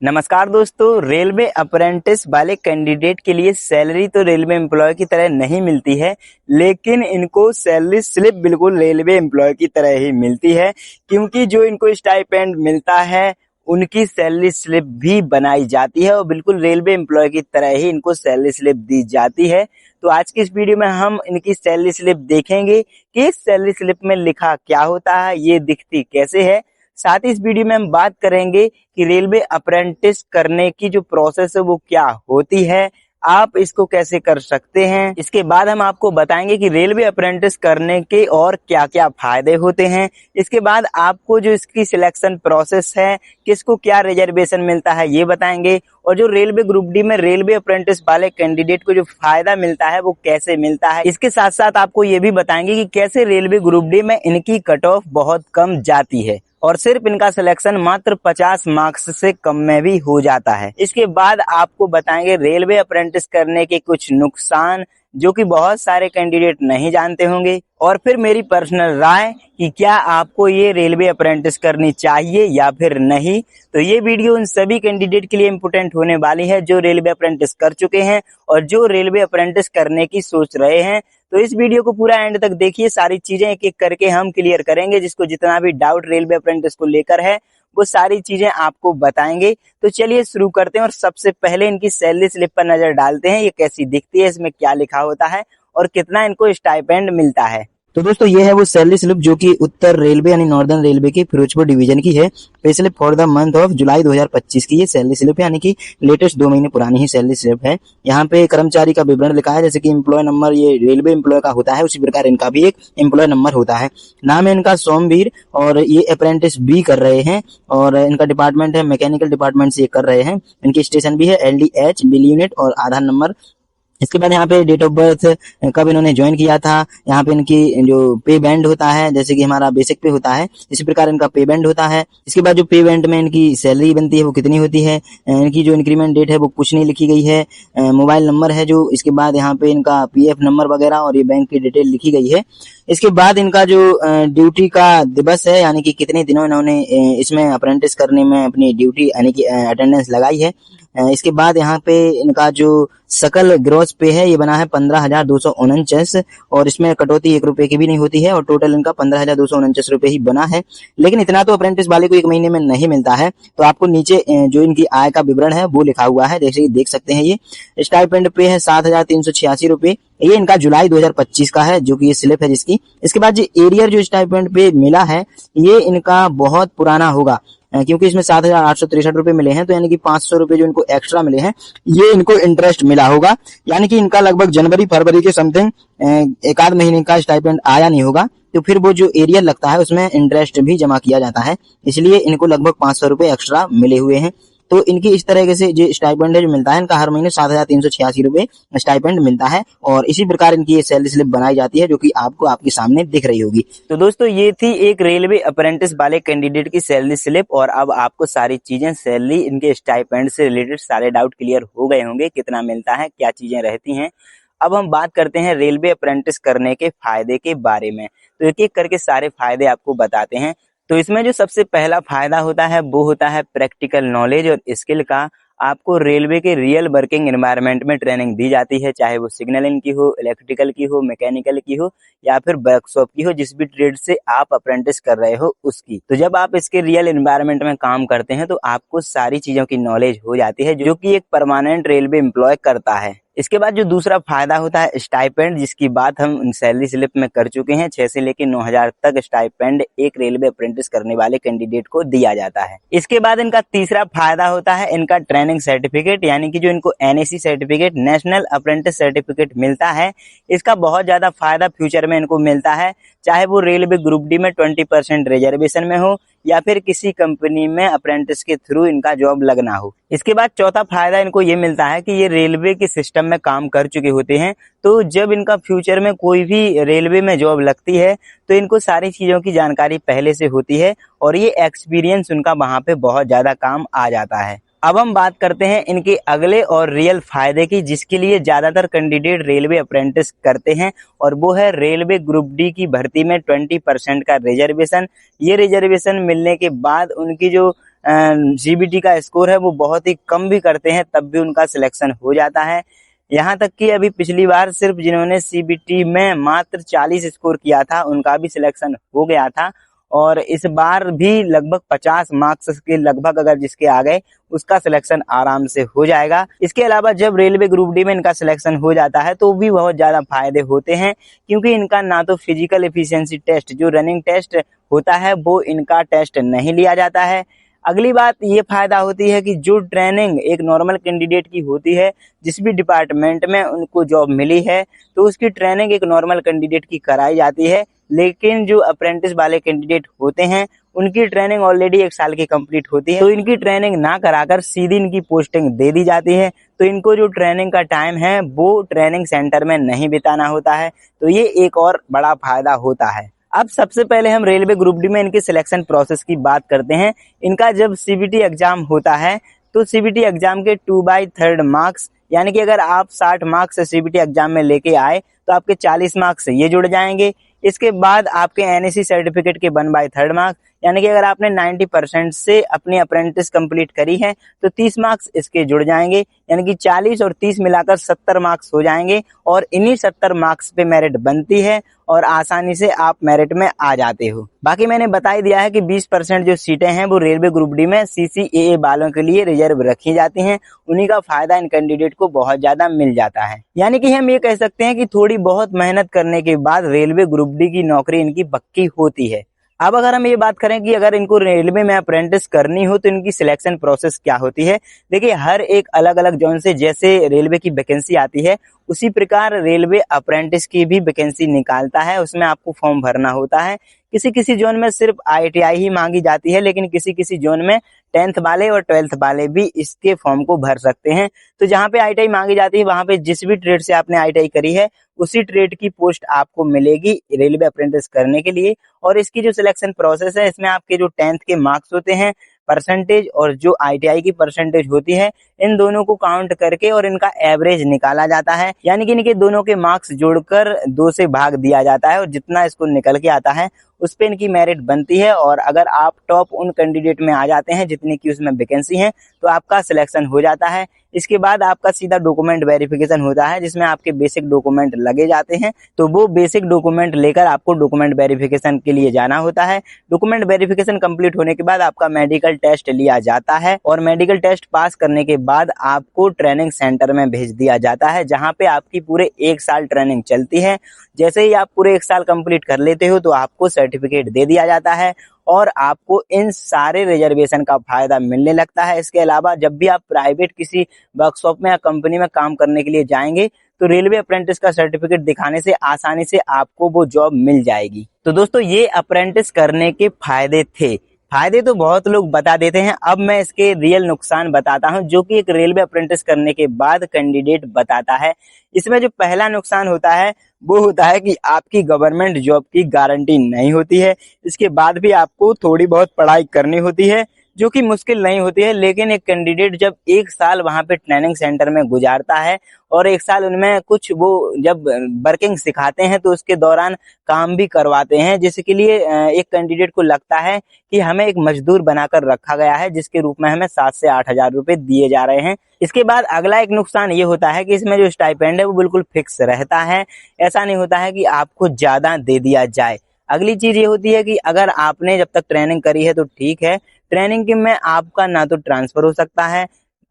नमस्कार दोस्तों, railway apprentice वाले कैंडिडेट के लिए सैलरी तो रेलवे एम्प्लॉय की तरह नहीं मिलती है, लेकिन इनको सैलरी स्लिप बिल्कुल रेलवे एम्प्लॉय की तरह ही मिलती है, क्योंकि जो इनको स्टाइपेंड मिलता है उनकी सैलरी स्लिप भी बनाई जाती है और बिल्कुल रेलवे एम्प्लॉय की तरह ही इनको सैलरी स्लिप दी जाती है। तो आज की इस वीडियो में हम इनकी सैलरी स्लिप देखेंगे कि इस सैलरी स्लिप में लिखा क्या होता है, ये दिखती कैसे है। साथ ही इस वीडियो में हम बात करेंगे कि रेलवे अप्रेंटिस करने की जो प्रोसेस है वो क्या होती है, आप इसको कैसे कर सकते हैं। इसके बाद हम आपको बताएंगे कि रेलवे अप्रेंटिस करने के और क्या क्या फायदे होते हैं। इसके बाद आपको जो इसकी सिलेक्शन प्रोसेस है, किसको क्या रिजर्वेशन मिलता है ये बताएंगे, और जो रेलवे ग्रुप डी में रेलवे अप्रेंटिस वाले कैंडिडेट को जो फायदा मिलता है वो कैसे मिलता है। इसके साथ साथ आपको ये भी बताएंगे कि कैसे रेलवे ग्रुप डी में इनकी कट ऑफ बहुत कम जाती है और सिर्फ इनका सिलेक्शन मात्र 50 मार्क्स से कम में भी हो जाता है। इसके बाद आपको बताएंगे रेलवे अप्रेंटिस करने के कुछ नुकसान जो कि बहुत सारे कैंडिडेट नहीं जानते होंगे, और फिर मेरी पर्सनल राय कि क्या आपको ये रेलवे अप्रेंटिस करनी चाहिए या फिर नहीं। तो ये वीडियो उन सभी कैंडिडेट के लिए इम्पोर्टेंट होने वाली है जो रेलवे अप्रेंटिस कर चुके हैं और जो रेलवे अप्रेंटिस करने की सोच रहे हैं। तो इस वीडियो को पूरा एंड तक देखिए, सारी चीजें एक एक करके हम क्लियर करेंगे। जिसको जितना भी डाउट रेलवे अप्रेंटिस को लेकर है वो सारी चीजें आपको बताएंगे। तो चलिए शुरू करते हैं और सबसे पहले इनकी सैलरी स्लिप पर नजर डालते हैं, ये कैसी दिखती है, इसमें क्या लिखा होता है और कितना इनको स्टाइपेंड मिलता है। तो दोस्तों ये है वो सैलरी स्लिप जो कि उत्तर रेलवे यानी नॉर्दर्न रेलवे की फिरोजपुर डिवीजन की है। Pay slip for the month of July 2025 की ये सैलरी स्लिप है, यानी कि लेटेस्ट 2 महीने पुरानी ही सैलरी स्लिप है। यहाँ पे कर्मचारी का विवरण लिखा है, जैसे कि एम्प्लॉय नंबर ये रेलवे एम्प्लॉय का होता है, उसी प्रकार इनका भी एक एम्प्लॉय नंबर होता है। नाम है इनका सोमवीर और ये अप्रेंटिस बी कर रहे हैं और इनका डिपार्टमेंट है मैकेनिकल डिपार्टमेंट से ये कर रहे हैं। इनकी स्टेशन भी है LDH बिल यूनिट और आधार नंबर। इसके बाद यहाँ पे डेट ऑफ बर्थ, कब इन्होंने ज्वाइन किया था, यहाँ पे इनकी जो पे बैंड होता है, जैसे कि हमारा बेसिक पे होता है इसी प्रकार इनका पे बैंड होता है। इसके बाद जो पे बैंड में इनकी सैलरी बनती है वो कितनी होती है, इनकी जो इंक्रीमेंट डेट है वो कुछ नहीं लिखी गई है। मोबाइल नंबर है जो, इसके बाद यहाँ पे इनका PF नंबर वगैरह और ये बैंक की डिटेल लिखी गई है। इसके बाद इनका जो ड्यूटी का दिवस है, यानी कि कितने दिनों इन्होंने इसमें अप्रेंटिस करने में अपनी ड्यूटी यानी कि अटेंडेंस लगाई है। इसके बाद यहाँ पे इनका जो सकल ग्रॉस पे है ये बना है 15,249 और इसमें कटौती 1 रुपए की भी नहीं होती है और टोटल इनका 15,249 रुपए ही बना है। लेकिन इतना तो अप्रेंटिस वाले को 1 महीने में नहीं मिलता है। तो आपको नीचे जो इनकी आय का विवरण है वो लिखा हुआ है, जैसे देख सकते हैं। ये स्टाइपेंड पे है 7,386 रुपए, ये इनका जुलाई 2025 का है जो कि ये स्लिप है जिसकी। इसके बाद जो एरियर जो स्टाइपेंड पे मिला है ये इनका बहुत पुराना होगा, क्योंकि इसमें 7,863 रुपए मिले हैं, तो यानी कि 500 रुपए जो इनको एक्स्ट्रा मिले हैं ये इनको इंटरेस्ट मिला होगा, यानी कि इनका लगभग जनवरी फरवरी के समथिंग 1 आध महीने का स्टाइपेंड आया नहीं होगा। तो फिर वो जो एरियर लगता है उसमें इंटरेस्ट भी जमा किया जाता है, इसलिए इनको लगभग 500 रुपए एक्स्ट्रा मिले हुए हैं। तो इनकी इस तरह से जो स्टाइपेंड है जो मिलता है, इनका हर महीने 7,386 रुपए स्टाइपेंड मिलता है और इसी प्रकार इनकी ये सैलरी स्लिप बनाई जाती है जो कि आपको आपके सामने दिख रही होगी। तो दोस्तों ये थी एक रेलवे अप्रेंटिस वाले कैंडिडेट की सैलरी स्लिप, और अब आपको सारी चीजें सैलरी इनके स्टाइपेंड से रिलेटेड सारे डाउट क्लियर हो गए होंगे, कितना मिलता है, क्या चीजें रहती हैं। अब हम बात करते हैं रेलवे अप्रेंटिस करने के फायदे के बारे में। तो एक एक करके सारे फायदे आपको बताते हैं। तो इसमें जो सबसे पहला फायदा होता है वो होता है प्रैक्टिकल नॉलेज और स्किल का। आपको रेलवे के रियल वर्किंग एनवायरनमेंट में ट्रेनिंग दी जाती है, चाहे वो सिग्नलिंग की हो, इलेक्ट्रिकल की हो, मैकेनिकल की हो या फिर वर्कशॉप की हो, जिस भी ट्रेड से आप अप्रेंटिस कर रहे हो उसकी। तो जब आप इसके रियल एनवायरनमेंट में काम करते हैं तो आपको सारी चीजों की नॉलेज हो जाती है जो कि एक परमानेंट रेलवे एम्प्लॉय करता है। इसके बाद जो दूसरा फायदा होता है स्टाइपेंड, जिसकी बात हम सैलरी स्लिप में कर चुके हैं। 6 से लेकर 9,000 तक स्टाइपेंड एक रेलवे अप्रेंटिस करने वाले कैंडिडेट को दिया जाता है। इसके बाद इनका तीसरा फायदा होता है इनका ट्रेनिंग सर्टिफिकेट, यानी कि जो इनको NAC certificate, national apprentice certificate मिलता है। इसका बहुत ज्यादा फायदा फ्यूचर में इनको मिलता है, चाहे वो रेलवे ग्रुप डी में 20% रिजर्वेशन में हो या फिर किसी कंपनी में अप्रेंटिस के थ्रू इनका जॉब लगना हो। इसके बाद चौथा फायदा इनको ये मिलता है कि ये रेलवे के सिस्टम में काम कर चुके होते हैं, तो जब इनका फ्यूचर में कोई भी रेलवे में जॉब लगती है तो इनको सारी चीजों की जानकारी पहले से होती है और ये एक्सपीरियंस उनका वहां पे बहुत ज्यादा काम आ जाता है। अब हम बात करते हैं इनके अगले और रियल फायदे की, जिसके लिए ज्यादातर कैंडिडेट रेलवे अप्रेंटिस करते हैं, और वो है रेलवे ग्रुप डी की भर्ती में 20% का रिजर्वेशन। ये रिजर्वेशन मिलने के बाद उनकी जो सीबीटी का स्कोर है वो बहुत ही कम भी करते हैं तब भी उनका सिलेक्शन हो जाता है। यहाँ तक कि अभी पिछली बार सिर्फ जिन्होंने सीबीटी में मात्र 40 स्कोर किया था उनका भी सिलेक्शन हो गया था, और इस बार भी लगभग 50 मार्क्स के लगभग अगर जिसके आ गए उसका सिलेक्शन आराम से हो जाएगा। इसके अलावा जब रेलवे ग्रुप डी में इनका सिलेक्शन हो जाता है तो भी बहुत ज्यादा फायदे होते हैं, क्योंकि इनका ना तो फिजिकल एफिशिएंसी टेस्ट जो रनिंग टेस्ट होता है वो इनका टेस्ट नहीं लिया जाता है। अगली बात ये फायदा होती है कि जो ट्रेनिंग एक नॉर्मल कैंडिडेट की होती है, जिस भी डिपार्टमेंट में उनको जॉब मिली है तो उसकी ट्रेनिंग एक नॉर्मल कैंडिडेट की कराई जाती है, लेकिन जो अप्रेंटिस वाले कैंडिडेट होते हैं उनकी ट्रेनिंग ऑलरेडी 1 साल की कंप्लीट होती है, तो इनकी ट्रेनिंग ना कराकर सीधी इनकी पोस्टिंग दे दी जाती है। तो इनको जो ट्रेनिंग का टाइम है वो ट्रेनिंग सेंटर में नहीं बिताना होता है, तो ये एक और बड़ा फायदा होता है। अब सबसे पहले हम रेलवे ग्रुप डी में इनके सिलेक्शन प्रोसेस की बात करते हैं। इनका जब सीबीटी एग्जाम होता है तो सीबीटी एग्जाम के 2/3 मार्क्स, यानी कि अगर आप 60 मार्क्स सीबीटी एग्जाम में लेके आए तो आपके 40 मार्क्स ये जुड़ जाएंगे। इसके बाद आपके एनएसी सर्टिफिकेट के 1/3 मार्क्स, यानी कि अगर आपने 90% से अपनी अप्रेंटिस कंप्लीट करी है तो 30 मार्क्स इसके जुड़ जाएंगे, यानी कि 40 और 30 मिलाकर 70 मार्क्स हो जाएंगे, और इन्हीं 70 मार्क्स पे मेरिट बनती है और आसानी से आप मेरिट में आ जाते हो। बाकी मैंने बता ही दिया है कि 20% जो सीटें हैं वो रेलवे ग्रुप डी में सीसीएए वालों के लिए रिजर्व रखी जाती हैं, उन्हीं का फायदा इन कैंडिडेट को बहुत ज्यादा मिल जाता है। यानी कि हम ये कह सकते हैं कि थोड़ी बहुत मेहनत करने के बाद रेलवे ग्रुप डी की नौकरी इनकी पक्की होती है। अब अगर हम ये बात करें कि अगर इनको रेलवे में अप्रेंटिस करनी हो तो इनकी सिलेक्शन प्रोसेस क्या होती है। देखिए, हर एक अलग अलग जोन से जैसे रेलवे की वैकेंसी आती है उसी प्रकार रेलवे अप्रेंटिस की भी वैकेंसी निकालता है, उसमें आपको फॉर्म भरना होता है। किसी किसी जोन में सिर्फ आईटीआई ही मांगी जाती है, लेकिन किसी किसी जोन में 10th वाले और 12th वाले भी इसके फॉर्म को भर सकते हैं। तो जहाँ पे आईटीआई मांगी जाती है वहां पे जिस भी ट्रेड से आपने आईटीआई करी है उसी ट्रेड की पोस्ट आपको मिलेगी रेलवे अप्रेंटिस करने के लिए। और इसकी जो सिलेक्शन प्रोसेस है इसमें आपके जो 10th के मार्क्स होते हैं परसेंटेज और जो आईटीआई की परसेंटेज होती है, इन दोनों को काउंट करके और इनका एवरेज निकाला जाता है, यानी कि इनके दोनों के मार्क्स जोड़कर 2 से भाग दिया जाता है और जितना इसको निकल के आता है उस पे इनकी मेरिट बनती है। और अगर आप टॉप उन कैंडिडेट में आ जाते हैं जितनी की उसमें वैकेंसी है तो आपका सिलेक्शन हो जाता है। इसके बाद आपका सीधा डॉक्यूमेंट वेरिफिकेशन होता है जिसमें आपके बेसिक डॉक्यूमेंट लगे जाते हैं, तो वो बेसिक डॉक्यूमेंट लेकर आपको डॉक्यूमेंट वेरिफिकेशन के लिए जाना होता है। डॉक्यूमेंट वेरिफिकेशन कंप्लीट होने के बाद आपका मेडिकल टेस्ट लिया जाता है और मेडिकल टेस्ट पास करने के बाद आपको ट्रेनिंग सेंटर में भेज दिया जाता है, जहां पे आपकी पूरे 1 साल ट्रेनिंग चलती है। जैसे ही आप पूरे 1 साल कंप्लीट कर लेते हो तो आपको सर्टिफिकेट दे दिया जाता है और आपको इन सारे रिजर्वेशन का फायदा मिलने लगता है। इसके अलावा जब भी आप प्राइवेट किसी वर्कशॉप में या कंपनी में काम करने के लिए जाएंगे तो रेलवे अप्रेंटिस का सर्टिफिकेट दिखाने से आसानी से आपको वो जॉब मिल जाएगी। तो दोस्तों, ये अप्रेंटिस करने के फायदे थे। फायदे तो बहुत लोग बता देते हैं, अब मैं इसके रियल नुकसान बताता हूं जो कि एक रेलवे अप्रेंटिस करने के बाद कैंडिडेट बताता है। इसमें जो पहला नुकसान होता है वो होता है कि आपकी गवर्नमेंट जॉब की गारंटी नहीं होती है। इसके बाद भी आपको थोड़ी बहुत पढ़ाई करनी होती है जो कि मुश्किल नहीं होती है, लेकिन एक कैंडिडेट जब 1 साल वहां पे ट्रेनिंग सेंटर में गुजारता है और 1 साल उनमें कुछ वो जब वर्किंग सिखाते हैं तो उसके दौरान काम भी करवाते हैं, जिसके लिए एक कैंडिडेट को लगता है कि हमें एक मजदूर बनाकर रखा गया है जिसके रूप में हमें 7 से 8 हजार रुपए दिए जा रहे हैं। इसके बाद अगला एक नुकसान ये होता है कि इसमें जो स्टाइपेंड है वो बिल्कुल फिक्स रहता है, ऐसा नहीं होता है कि आपको ज्यादा दे दिया जाए। अगली चीज ये होती है कि अगर आपने जब तक ट्रेनिंग करी है तो ठीक है, ट्रेनिंग में आपका ना तो ट्रांसफर हो सकता है,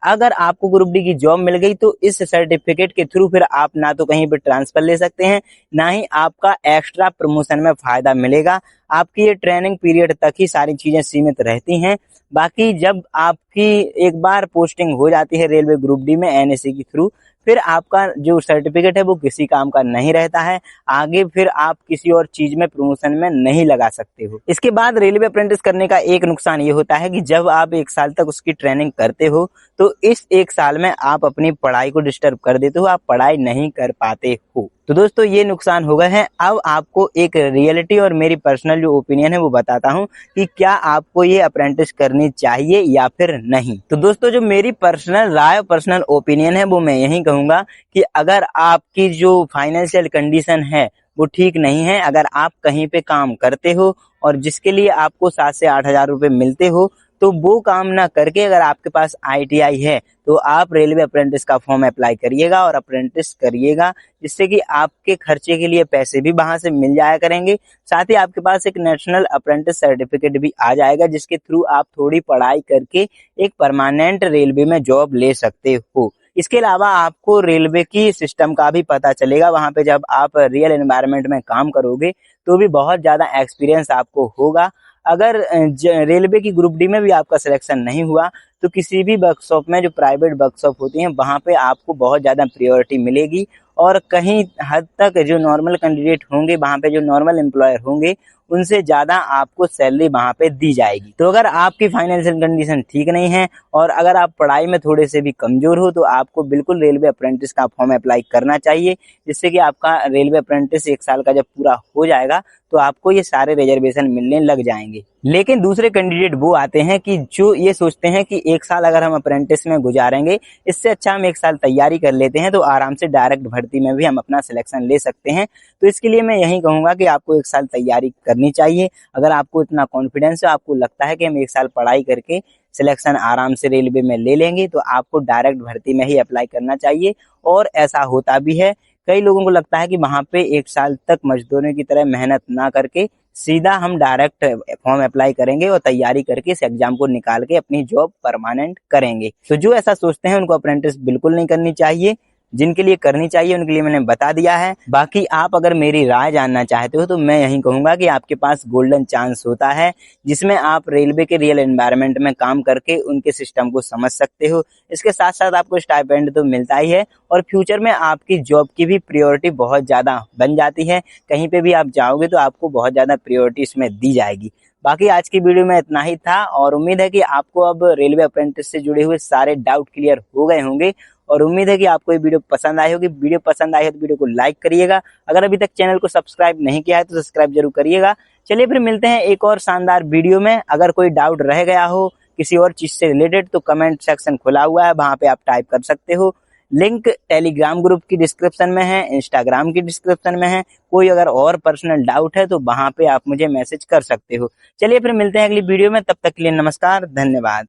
अगर आपको ग्रुप डी की जॉब मिल गई तो इस सर्टिफिकेट के थ्रू फिर आप ना तो कहीं पे ट्रांसफर ले सकते हैं, ना ही आपका एक्स्ट्रा प्रमोशन में फायदा मिलेगा। आपकी ये ट्रेनिंग पीरियड तक ही सारी चीजें सीमित रहती हैं। बाकी जब आपकी एक बार पोस्टिंग हो जाती है रेलवे ग्रुप डी में एनएससी के थ्रू, फिर आपका जो सर्टिफिकेट है वो किसी काम का नहीं रहता है, आगे फिर आप किसी और चीज में प्रमोशन में नहीं लगा सकते हो। इसके बाद रेलवे अप्रेंटिस करने का एक नुकसान ये होता है कि जब आप 1 साल तक उसकी ट्रेनिंग करते हो तो इस 1 साल में आप अपनी पढ़ाई को डिस्टर्ब कर देते हो, आप पढ़ाई नहीं कर पाते हो। तो दोस्तों, ये नुकसान हो गए हैं। अब आपको एक रियलिटी और मेरी पर्सनल जो ओपिनियन है वो बताता हूँ कि क्या आपको ये अप्रेंटिस करनी चाहिए या फिर नहीं। तो दोस्तों, जो मेरी पर्सनल राय और पर्सनल ओपिनियन है वो मैं यही कहूंगा कि अगर आपकी जो फाइनेंशियल कंडीशन है वो ठीक नहीं है, अगर आप कहीं पे काम करते हो और जिसके लिए आपको 7 से 8 हजार रुपए मिलते हो, तो वो काम ना करके अगर आपके पास ITI है तो आप रेलवे अप्रेंटिस का फॉर्म अप्लाई करिएगा और अप्रेंटिस करिएगा, जिससे कि आपके खर्चे के लिए पैसे भी वहां से मिल जाया करेंगे। साथ ही आपके पास एक नेशनल अप्रेंटिस सर्टिफिकेट भी आ जाएगा, जिसके थ्रू आप थोड़ी पढ़ाई करके एक परमानेंट रेलवे में जॉब ले सकते हो। इसके अलावा आपको रेलवे की सिस्टम का भी पता चलेगा, वहां पे जब आप रियल एनवायरनमेंट में काम करोगे तो भी बहुत ज्यादा एक्सपीरियंस आपको होगा। अगर रेलवे की ग्रुप डी में भी आपका सिलेक्शन नहीं हुआ तो किसी भी वर्कशॉप में, जो प्राइवेट वर्कशॉप होती हैं, वहां पे आपको बहुत ज्यादा प्रायोरिटी मिलेगी और कहीं हद तक जो नॉर्मल कैंडिडेट होंगे, वहां पे जो नॉर्मल एम्प्लॉयर होंगे, उनसे ज्यादा आपको सैलरी वहां पे दी जाएगी। तो अगर आपकी फाइनेंशियल कंडीशन ठीक नहीं है और अगर आप पढ़ाई में थोड़े से भी कमजोर हो तो आपको बिल्कुल रेलवे अप्रेंटिस का फॉर्म अप्लाई करना चाहिए, जिससे कि आपका रेलवे अप्रेंटिस 1 साल का जब पूरा हो जाएगा तो आपको ये सारे रिजर्वेशन मिलने लग जाएंगे। लेकिन दूसरे कैंडिडेट वो आते हैं कि जो ये सोचते हैं कि 1 साल अगर हम अप्रेंटिस में गुजारेंगे, इससे अच्छा हम 1 साल तैयारी कर लेते हैं तो आराम से डायरेक्ट भर्ती में भी हम अपना सिलेक्शन ले सकते हैं। तो इसके लिए मैं यही कहूंगा कि आपको 1 साल तैयारी करनी चाहिए। अगर आपको इतना कॉन्फिडेंस है, आपको लगता है कि हम 1 साल पढ़ाई करके सिलेक्शन आराम से रेलवे में ले लेंगे, तो आपको डायरेक्ट भर्ती में ही अप्लाई करना चाहिए। और ऐसा होता भी है। कई लोगों को लगता है कि वहां पे 1 साल तक मजदूरों की तरह मेहनत ना करके सीधा हम डायरेक्ट फॉर्म अप्लाई करेंगे और तैयारी करके इस एग्जाम को निकाल के अपनी जॉब परमानेंट करेंगे। तो जो ऐसा सोचते हैं उनको अप्रेंटिस बिल्कुल नहीं करनी चाहिए। जिनके लिए करनी चाहिए उनके लिए मैंने बता दिया है। बाकी आप अगर मेरी राय जानना चाहते हो तो मैं यही कहूंगा कि आपके पास गोल्डन चांस होता है, जिसमें आप रेलवे के रियल एनवायरनमेंट में काम करके उनके सिस्टम को समझ सकते हो। इसके साथ साथ आपको स्टाइपेंड तो मिलता ही है और फ्यूचर में आपकी जॉब की भी प्रायोरिटी बहुत ज्यादा बन जाती है। कहीं पे भी आप जाओगे तो आपको बहुत ज्यादा प्रायोरिटी इसमें दी जाएगी। बाकी आज की वीडियो में इतना ही था और उम्मीद है कि आपको अब रेलवे अप्रेंटिस से जुड़े हुए सारे डाउट क्लियर हो गए होंगे और उम्मीद है कि आपको ये वीडियो पसंद आई होगी। वीडियो पसंद आई है तो वीडियो को लाइक करिएगा। अगर अभी तक चैनल को सब्सक्राइब नहीं किया है तो सब्सक्राइब जरूर करिएगा। चलिए फिर मिलते हैं एक और शानदार वीडियो में। अगर कोई डाउट रह गया हो किसी और चीज से रिलेटेड तो कमेंट सेक्शन खुला हुआ है, वहां पे आप टाइप कर सकते हो। लिंक टेलीग्राम ग्रुप की डिस्क्रिप्शन में है, इंस्टाग्राम की डिस्क्रिप्शन में है। कोई अगर और पर्सनल डाउट है तो वहां पे आप मुझे मैसेज कर सकते हो। चलिए फिर मिलते हैं अगली वीडियो में, तब तक के लिए नमस्कार, धन्यवाद।